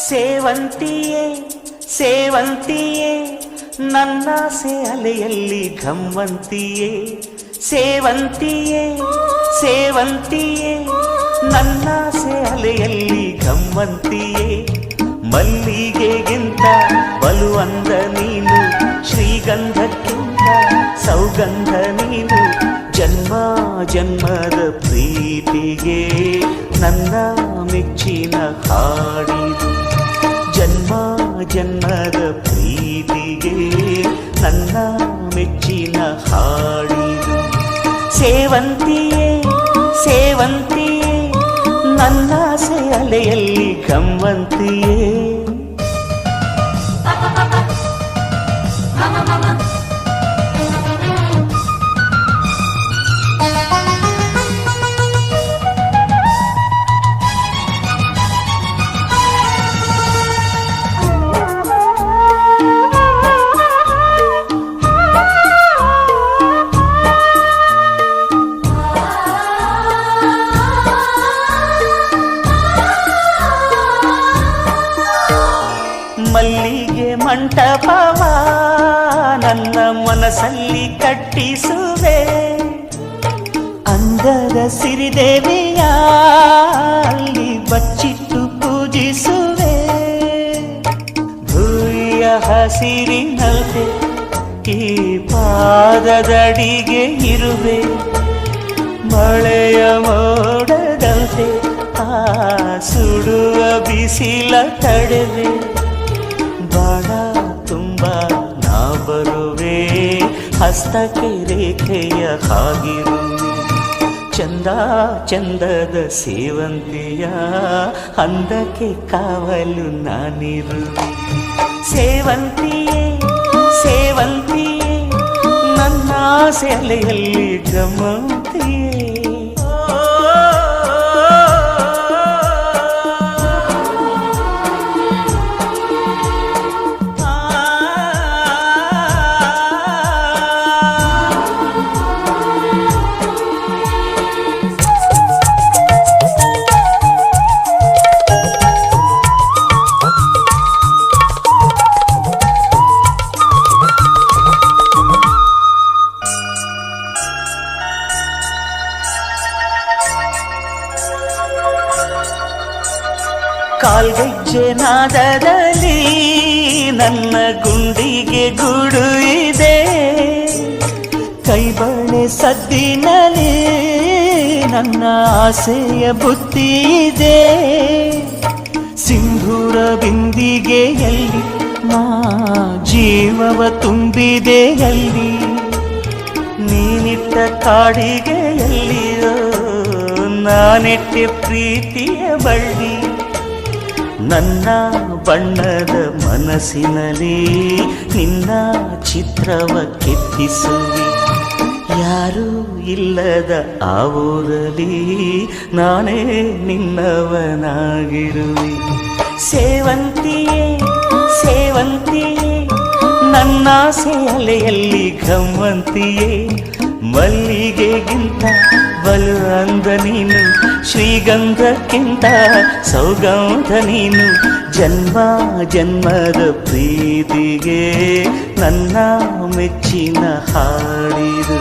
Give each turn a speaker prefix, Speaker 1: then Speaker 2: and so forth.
Speaker 1: ಸೇವಂತಿಯೇ ಸೇವಂತಿಯೇ ನನ್ನಾಸೆ ಅಲೆಯಲ್ಲಿ ಘಮ್ಮಂತಿಯೇ ಸೇವಂತಿಯೇ ಸೇವಂತಿಯೇ ನನ್ನಾಸೆ ಅಲೆಯಲ್ಲಿ ಘಮ್ಮಂತಿಯೇ ಮಲ್ಲಿಗೆಗಿಂತ ಬಲು ಅಂದ ನೀನು ಶ್ರೀಗಂಧಕ್ಕಿಂತ ಸೌಗಂಧ ನೀನು ಜನ್ಮ ಜನ್ಮದ ಪ್ರೀತಿಗೆ ನನ್ನ ಮೆಚ್ಚಿನ ಹಾಡಿದು ಜನ್ಮ ಜನ್ಮದ ಪ್ರೀತಿಗೆ ನನ್ನ ಮೆಚ್ಚಿನ ಹಾಡಿದು ಸೇವಂತಿಯೇ ಸೇವಂತಿಯೇ ನನ್ನಾಸೆ ಅಲೆಯಲ್ಲಿ ಗಮ್ಮಂತಿಯೇ ಮಲ್ಲಿಗೆ ಮಂಟಪವ ನನ್ನ ಮನಸ್ಸಲ್ಲಿ ಕಟ್ಟಿಸುವೆ ಅಂದದ ಸಿರಿದೇವಿಯ ಅಲ್ಲಿ ಬಚ್ಚಿಟ್ಟು ಪೂಜಿಸುವೆ ಭೂಯ ಹಸಿರಿನಲ್ದೆ ಈ ಪಾದದಡಿಗೆ ಇರುವೆ ಮಳೆಯ ಮೋಡದಂತೆ ಆ ಸುಡುವ ಬಿಸಿಲ ತಡೆವೆ ಬಾಣ ತುಂಬ ನಾ ಬರುವೆ ಹಸ್ತಕ್ಕೆ ರೇಖೆಯ ಹಾಗಿರುವೆ ಚಂದ ಚಂದದ ಸೇವಂತಿಯ ಅಂದಕ್ಕೆ ಕಾವಲು ನಾನಿರುವೆ ಸೇವಂತಿಯೇ ಸೇವಂತಿಯೇ ನನ್ನ ಸೆಲೆಯಲ್ಲಿ ಗಮಂತಿಯೇ ಕಾಲ್ಗೆಜ್ಜೆ ನಾದದಲ್ಲಿ ನನ್ನ ಗುಂಡಿಗೆ ಗೂಡು ಇದೆ ಕೈಬಳೆ ಸದ್ದಿನಲ್ಲಿ ನನ್ನ ಆಸೆಯ ಬುತ್ತಿ ಇದೆ ಸಿಂಧೂರ ಬಿಂದಿಗೆಯಲ್ಲಿ ನಾ ಜೀವವ ತುಂಬಿದೆಯಲ್ಲಿ ನೀನಿಟ್ಟ ಕಾಡಿಗೆಯಲ್ಲಿಯೋ ನಾನಿಟ್ಟೆ ಪ್ರೀತಿಯ ಬಳ್ಳಿ ನನ್ನ ಬಣ್ಣದ ಮನಸ್ಸಿನಲ್ಲಿ ನಿನ್ನ ಚಿತ್ರವ ಕೆತ್ತಿಸುವಿ ಯಾರೂ ಇಲ್ಲದ ಆ ಊರಲ್ಲಿ ನಾನೇ ನಿನ್ನವನಾಗಿರುವೆ ಸೇವಂತಿಯೇ ಸೇವಂತಿಯೇ ನನ್ನ ಅಲೆಯಲ್ಲಿ ಘಮ್ಮಂತಿಯೇ ಮಲ್ಲಿಗೆಗಿಂತ ಬಲು ಅಂದ ನೀನು ಶ್ರೀಗಂಧಕ್ಕಿಂತ ಸೌಗಂಧ ನೀನು ಜನ್ಮ ಜನ್ಮದ ಪ್ರೀತಿಗೆ ನನ್ನ ಮೆಚ್ಚಿನ ಹಾಡಿದು